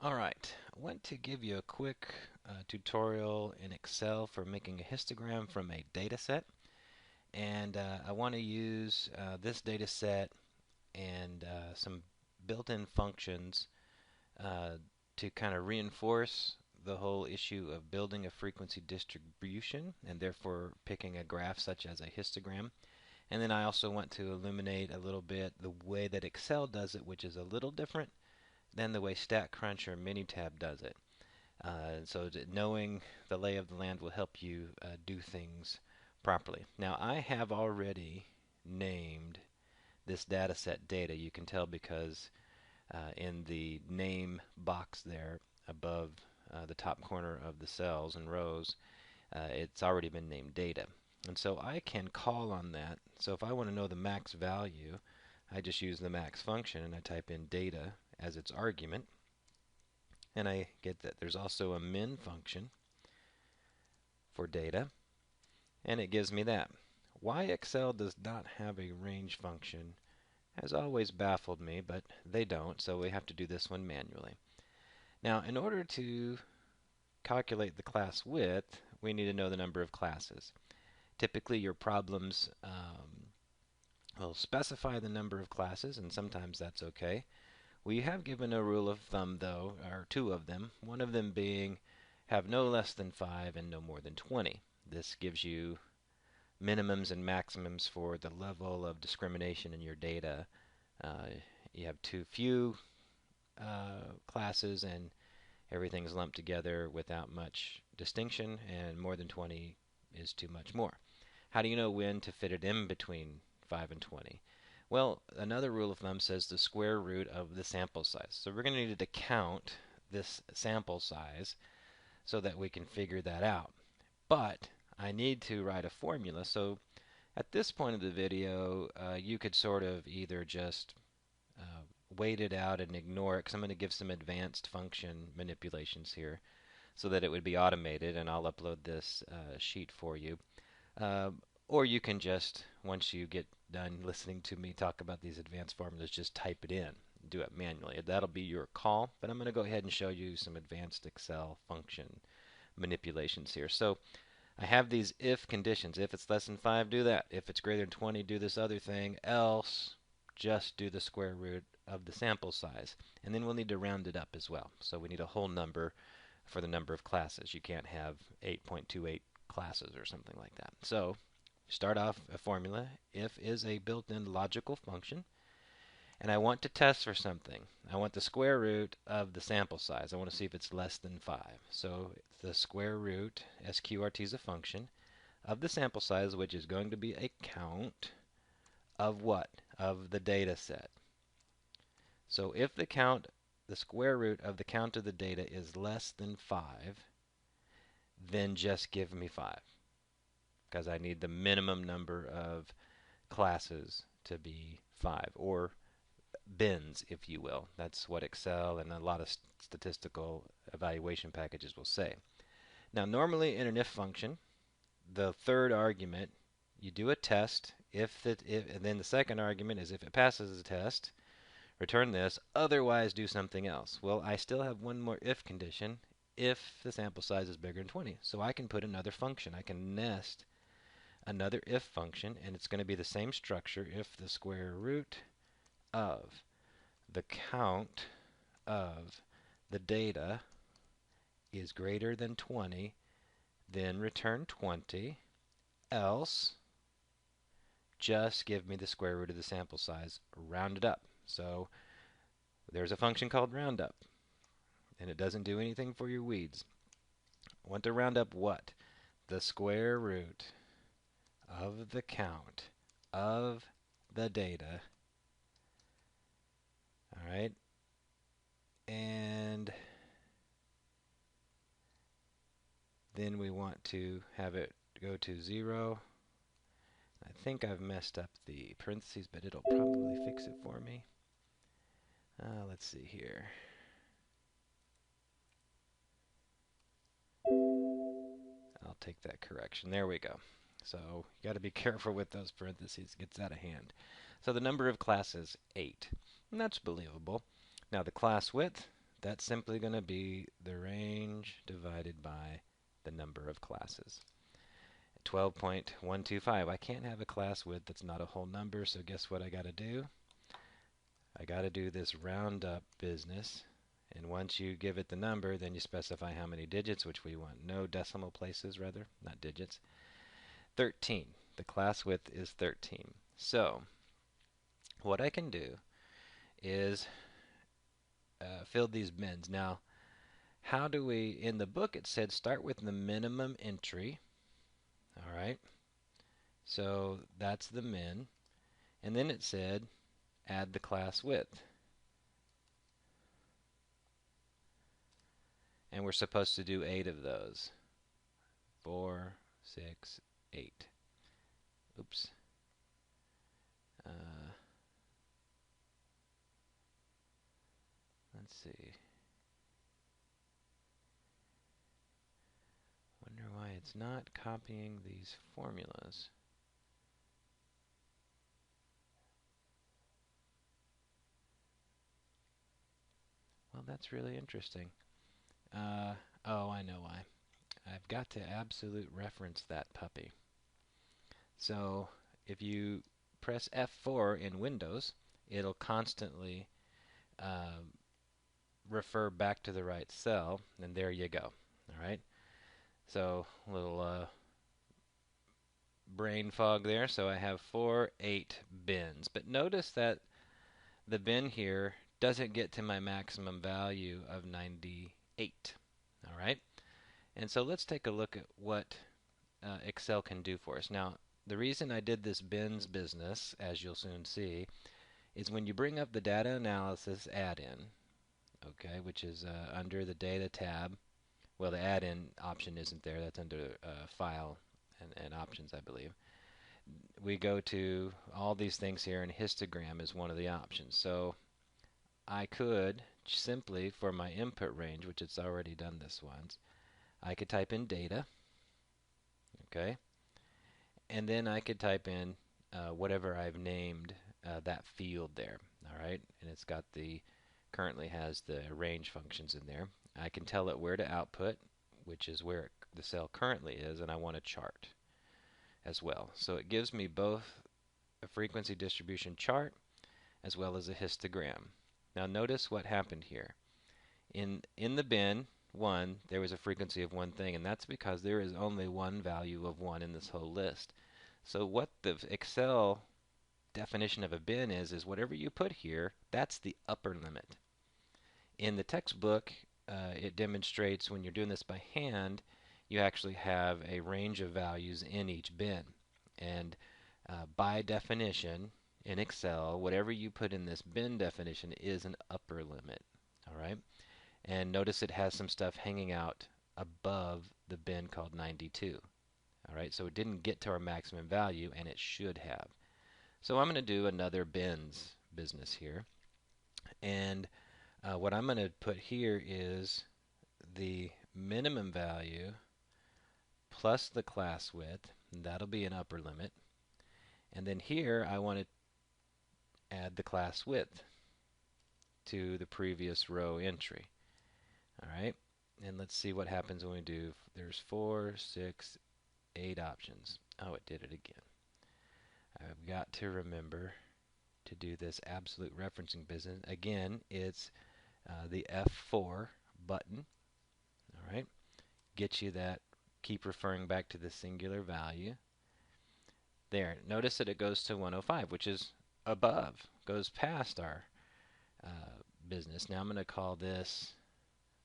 Alright, I want to give you a quick tutorial in Excel for making a histogram from a data set. And I want to use this data set and some built-in functions uh, to kind of reinforce the whole issue of building a frequency distribution and therefore picking a graph such as a histogram. And then I also want to illuminate a little bit the way that Excel does it, which is a little different than the way StatCrunch or Minitab does it. So knowing the lay of the land will help you do things properly. Now I have already named this data set data. You can tell because in the name box there above the top corner of the cells and rows, it's already been named data. And so I can call on that. So if I want to know the max value, I just use the max function and I type in data as its argument. And I get that there's also a min function for data, and it gives me that. Why Excel does not have a range function has always baffled me, but they don't, so we have to do this one manually. Now, in order to calculate the class width, we need to know the number of classes. Typically, your problems will specify the number of classes, and sometimes that's okay. We have given a rule of thumb, though, or two of them, one of them being have no less than 5 and no more than 20. This gives you minimums and maximums for the level of discrimination in your data. Uh, you have too few classes and everything's lumped together without much distinction, and more than 20 is too much more. How do you know when to fit it in between 5 and 20? Well, another rule of thumb says the square root of the sample size. So we're going to need to count this sample size so that we can figure that out. But I need to write a formula. So at this point of the video, you could sort of either just wait it out and ignore it, because I'm going to give some advanced function manipulations here so that it would be automated, and I'll upload this sheet for you. Uh, or you can just, once you get done listening to me talk about these advanced formulas, just type it in, do it manually. That'll be your call, but I'm going to go ahead and show you some advanced Excel function manipulations here. So I have these if conditions. If it's less than 5, do that. If it's greater than 20, do this other thing. Else, just do the square root of the sample size. And then we'll need to round it up as well. So we need a whole number for the number of classes. You can't have 8.28 classes or something like that. So start off a formula. If is a built-in logical function. And I want to test for something. I want the square root of the sample size. I want to see if it's less than 5. So the square root, sqrt is a function, of the sample size, which is going to be a count of what? Of the data set. So if the count, the square root of the count of the data is less than 5, then just give me 5, because I need the minimum number of classes to be 5, or bins, if you will. That's what Excel and a lot of statistical evaluation packages will say. Now, normally in an if function, the third argument, you do a test. And then the second argument is if it passes the test, return this. Otherwise, do something else. Well, I still have one more if condition if the sample size is bigger than 20. So I can put another function. I can nest another if function, and it's going to be the same structure. If the square root of the count of the data is greater than 20, then return 20, else just give me the square root of the sample size, round it up. So there's a function called roundup, and it doesn't do anything for your weeds. I want to round up what? The square root of the count of the data. All right, and then we want to have it go to 0. I think I've messed up the parentheses, but it'll probably fix it for me. Let's see here. I'll take that correction. There we go. So you got to be careful with those parentheses. It gets out of hand. So the number of classes, 8. And that's believable. Now the class width, That's simply going to be the range divided by the number of classes. 12.125. I can't have a class width that's not a whole number, so guess what I got to do? I got to do this roundup business. And once you give it the number, then you specify how many digits, which we want. No decimal places, rather, not digits. 13. The class width is 13. So, what I can do is fill these bins. Now, how do we, in the book it said start with the minimum entry. All right. So that's the min. And then it said add the class width. And we're supposed to do 8 of those. 4, 6, 8. Oops. Let's see. Wonder why it's not copying these formulas. Well, that's really interesting. Oh, I know why. I've got to absolute reference that puppy. So if you press F4 in Windows, it'll constantly refer back to the right cell, and there you go. All right. So a little brain fog there. So I have 4, 8 bins. But notice that the bin here doesn't get to my maximum value of 98. All right. And so let's take a look at what Excel can do for us. Now, the reason I did this bins business, as you'll soon see, is when you bring up the data analysis add-in, okay, which is under the data tab. Well, the add-in option isn't there. That's under file and options, I believe. We go to all these things here, and histogram is one of the options. So I could simply, for my input range, which it's already done this once, I could type in data, okay, and then I could type in whatever I've named that field there, all right, and it's got currently has the range functions in there. I can tell it where to output, which is where the cell currently is, and I want a chart as well. So it gives me both a frequency distribution chart as well as a histogram. Now notice what happened here. In the bin 1, there was a frequency of one thing, and that's because there is only one value of 1 in this whole list. So what the Excel definition of a bin is whatever you put here, that's the upper limit. In the textbook, it demonstrates when you're doing this by hand, you actually have a range of values in each bin. And by definition, in Excel, whatever you put in this bin definition is an upper limit. All right? And notice it has some stuff hanging out above the bin called 92. All right? So it didn't get to our maximum value, and it should have. So I'm going to do another bins business here. And what I'm going to put here is the minimum value plus the class width, and that'll be an upper limit. And then here I want to add the class width to the previous row entry. All right, and let's see what happens when we do. There's 4, 6, 8 options. Oh, it did it again. I've got to remember to do this absolute referencing business. Again, it's the F4 button. All right, get you that. Keep referring back to the singular value. There. Notice that it goes to 105, which is above, goes past our business. Now I'm going to call this,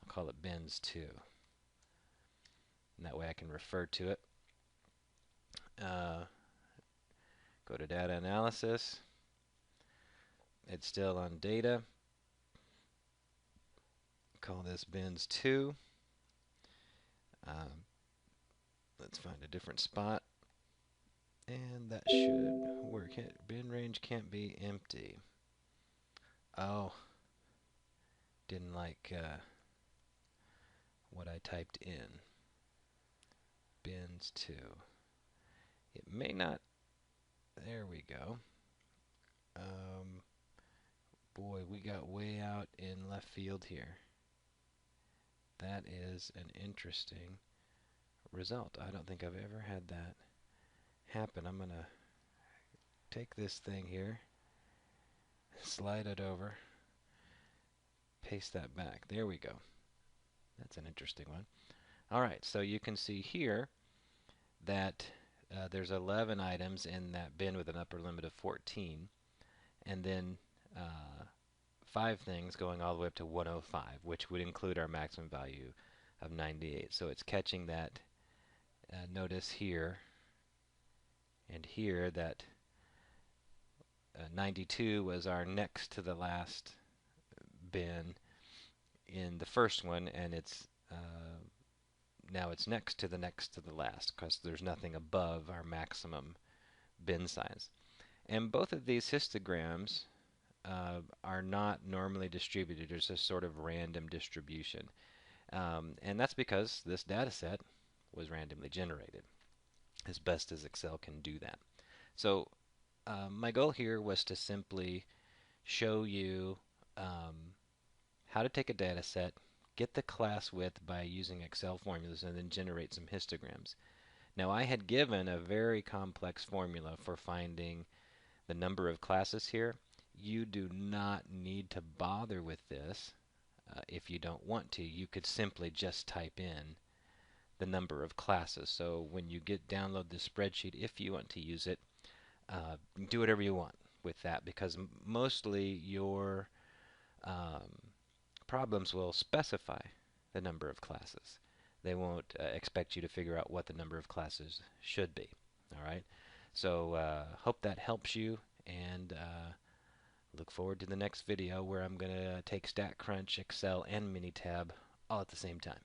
I'll call it bins 2. And that way I can refer to it. Go to data analysis. It's still on data. Call this bins 2. Let's find a different spot. And that should work. Bin range can't be empty. Oh, didn't like what I typed in. Bins 2. It may not. There we go. Boy, we got way out in left field here. That is an interesting result. I don't think I've ever had that happen. I'm going to take this thing here, slide it over, paste that back. There we go. That's an interesting one. All right, so you can see here that there's 11 items in that bin with an upper limit of 14, and then 5 things going all the way up to 105, which would include our maximum value of 98. So it's catching that. Notice here and here that 92 was our next to the last bin in the first one, and it's now it's next to the last because there's nothing above our maximum bin size. And both of these histograms are not normally distributed. There's a sort of random distribution. And that's because this data set was randomly generated, as best as Excel can do that. So my goal here was to simply show you how to take a data set, get the class width by using Excel formulas, and then generate some histograms. Now I had given a very complex formula for finding the number of classes here. You do not need to bother with this if you don't want to. You could simply just type in the number of classes. So when you download this spreadsheet, if you want to use it, do whatever you want with that, because mostly your problems will specify the number of classes. They won't expect you to figure out what the number of classes should be. All right. So hope that helps you, and look forward to the next video where I'm going to take StatCrunch, Excel, and Minitab all at the same time.